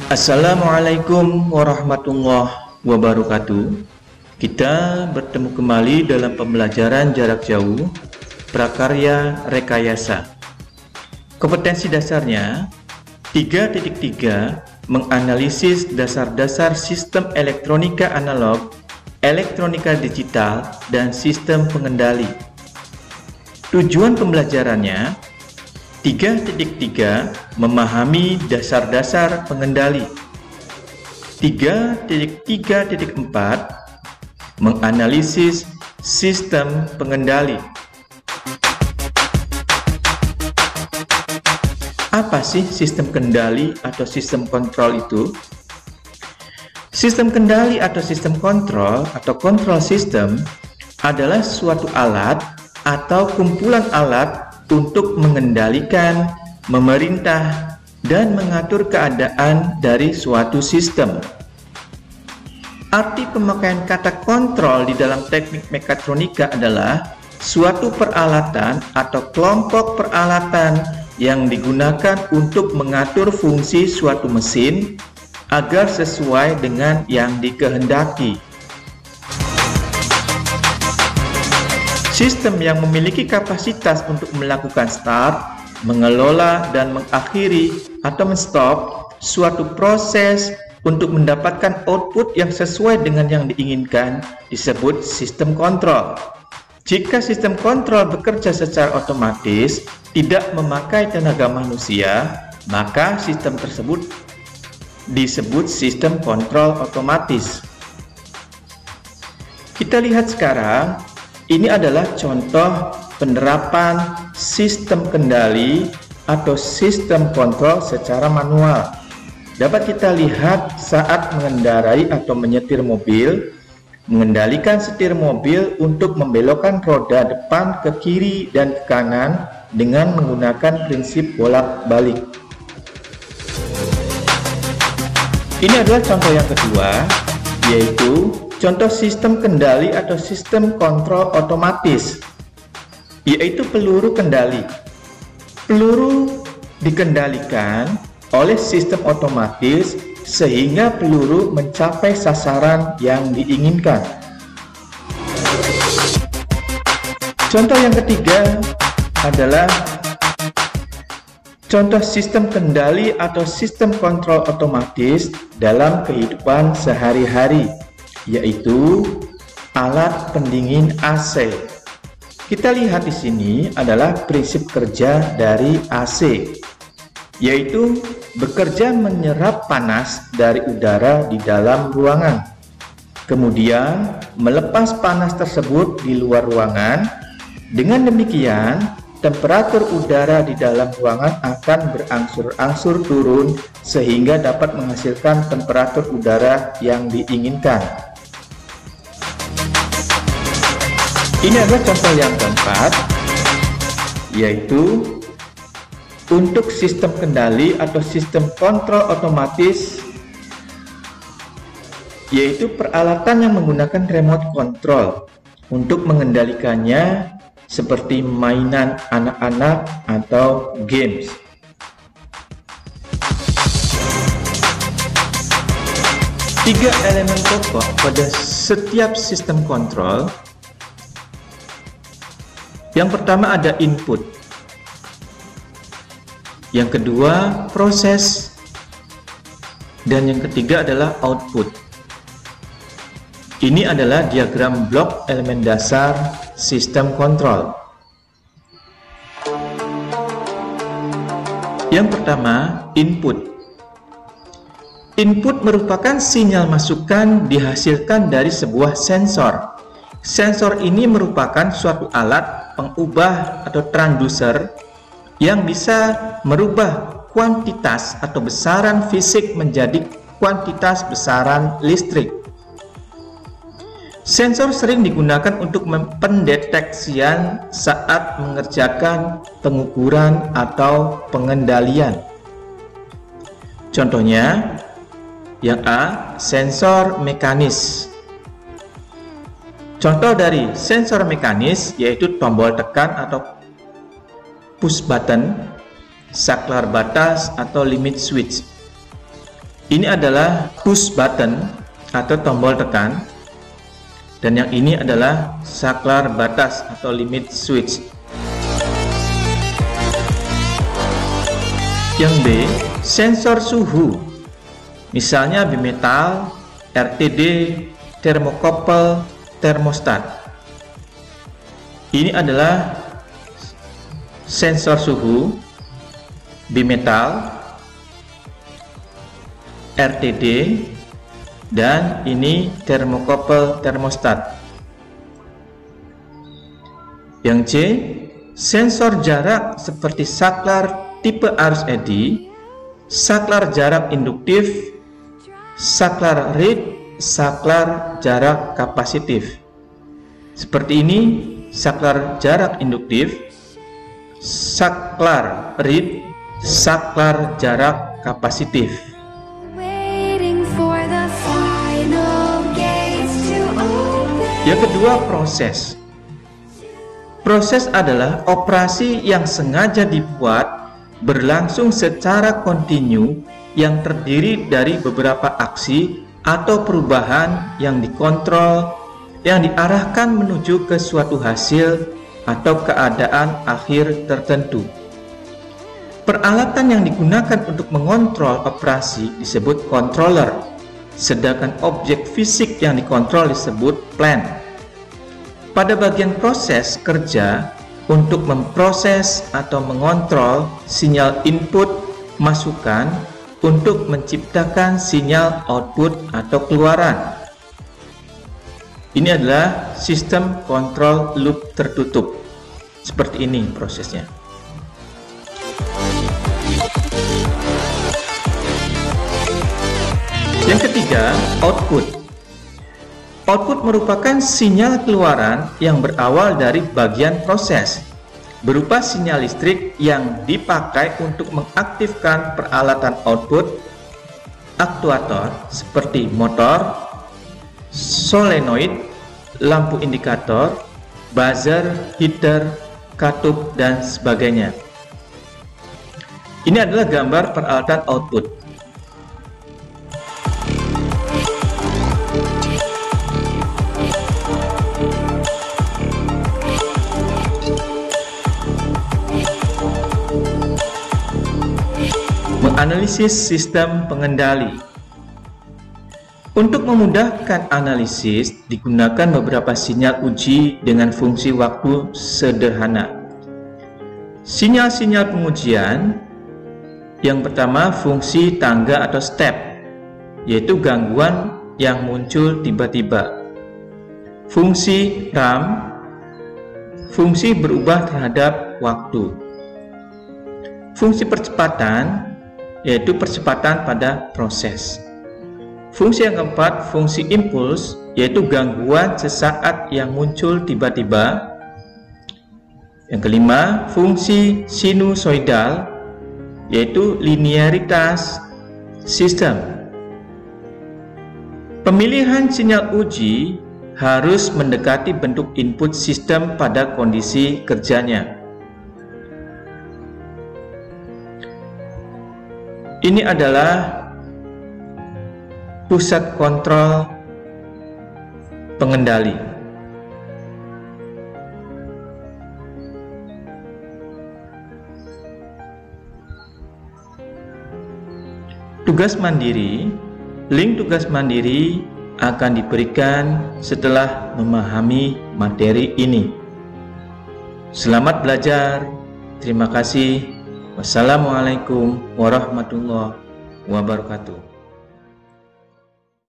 Assalamualaikum warahmatullahi wabarakatuh. Kita bertemu kembali dalam pembelajaran jarak jauh prakarya rekayasa. Kompetensi dasarnya 3.3 menganalisis dasar-dasar sistem elektronika analog, elektronika digital, dan sistem pengendali. Tujuan pembelajarannya 3.3 memahami dasar-dasar pengendali. 3.3.4 menganalisis sistem pengendali. Apa sih sistem kendali atau sistem kontrol itu? Sistem kendali atau sistem kontrol atau control system adalah suatu alat atau kumpulan alat untuk mengendalikan, memerintah, dan mengatur keadaan dari suatu sistem. Arti pemakaian kata kontrol di dalam teknik mekatronika adalah suatu peralatan atau kelompok peralatan yang digunakan untuk mengatur fungsi suatu mesin agar sesuai dengan yang dikehendaki. Sistem yang memiliki kapasitas untuk melakukan start, mengelola, dan mengakhiri atau men-stop suatu proses untuk mendapatkan output yang sesuai dengan yang diinginkan disebut sistem kontrol. Jika sistem kontrol bekerja secara otomatis, tidak memakai tenaga manusia, maka sistem tersebut disebut sistem kontrol otomatis. Kita lihat sekarang. Ini adalah contoh penerapan sistem kendali atau sistem kontrol secara manual. Dapat kita lihat saat mengendarai atau menyetir mobil, mengendalikan setir mobil untuk membelokkan roda depan ke kiri dan ke kanan dengan menggunakan prinsip bolak-balik. Ini adalah contoh yang kedua, yaitu contoh sistem kendali atau sistem kontrol otomatis, yaitu peluru kendali. Peluru dikendalikan oleh sistem otomatis sehingga peluru mencapai sasaran yang diinginkan. Contoh yang ketiga adalah contoh sistem kendali atau sistem kontrol otomatis dalam kehidupan sehari-hari, yaitu alat pendingin AC. Kita lihat di sini adalah prinsip kerja dari AC, yaitu bekerja menyerap panas dari udara di dalam ruangan, kemudian melepas panas tersebut di luar ruangan. Dengan demikian, temperatur udara di dalam ruangan akan berangsur-angsur turun sehingga dapat menghasilkan temperatur udara yang diinginkan. Ini adalah contoh yang keempat, yaitu untuk sistem kendali atau sistem kontrol otomatis, yaitu peralatan yang menggunakan remote control untuk mengendalikannya seperti mainan anak-anak atau games. Tiga elemen pokok pada setiap sistem kontrol. Yang pertama ada input, yang kedua proses, dan yang ketiga adalah output. Ini adalah diagram blok elemen dasar sistem kontrol. Yang pertama, input. Input merupakan sinyal masukan dihasilkan dari sebuah sensor. Sensor ini merupakan suatu alat pengubah atau transducer yang bisa merubah kuantitas atau besaran fisik menjadi kuantitas besaran listrik. Sensor sering digunakan untuk pendeteksian saat mengerjakan pengukuran atau pengendalian. Contohnya, yang A, sensor mekanis. Contoh dari sensor mekanis yaitu tombol tekan atau push button, saklar batas atau limit switch. Ini adalah push button atau tombol tekan, dan yang ini adalah saklar batas atau limit switch. Yang B, sensor suhu, misalnya bimetal, RTD, termokopel, termostat. Ini adalah sensor suhu, bimetal, RTD, dan ini termokopel termostat. Yang C, sensor jarak seperti saklar tipe arus eddy, saklar jarak induktif, saklar reed, saklar jarak kapasitif. Seperti ini saklar jarak induktif, saklar reed, saklar jarak kapasitif. Yang kedua, proses. Proses adalah operasi yang sengaja dibuat berlangsung secara kontinu yang terdiri dari beberapa aksi atau perubahan yang dikontrol, yang diarahkan menuju ke suatu hasil atau keadaan akhir tertentu. Peralatan yang digunakan untuk mengontrol operasi disebut controller, sedangkan objek fisik yang dikontrol disebut plant. Pada bagian proses kerja untuk memproses atau mengontrol sinyal input masukan untuk menciptakan sinyal output atau keluaran. Ini adalah sistem kontrol loop tertutup. Seperti ini prosesnya. Yang ketiga, output. Output merupakan sinyal keluaran yang berawal dari bagian proses, berupa sinyal listrik yang dipakai untuk mengaktifkan peralatan output, aktuator seperti motor, solenoid, lampu indikator, buzzer, heater, katup, dan sebagainya. Ini adalah gambar peralatan output. Menganalisis sistem pengendali. Untuk memudahkan analisis, digunakan beberapa sinyal uji dengan fungsi waktu sederhana. Sinyal-sinyal pengujian, yang pertama fungsi tangga atau step, yaitu gangguan yang muncul tiba-tiba. Fungsi RAM, fungsi berubah terhadap waktu. Fungsi percepatan, yaitu percepatan pada proses. Fungsi yang keempat, fungsi impuls, yaitu gangguan sesaat yang muncul tiba-tiba. Yang kelima, fungsi sinusoidal, yaitu linearitas sistem. Pemilihan sinyal uji harus mendekati bentuk input sistem pada kondisi kerjanya. Ini adalah pusat kontrol pengendali. Tugas mandiri, link tugas mandiri akan diberikan setelah memahami materi ini. Selamat belajar. Terima kasih. Wassalamualaikum warahmatullahi wabarakatuh.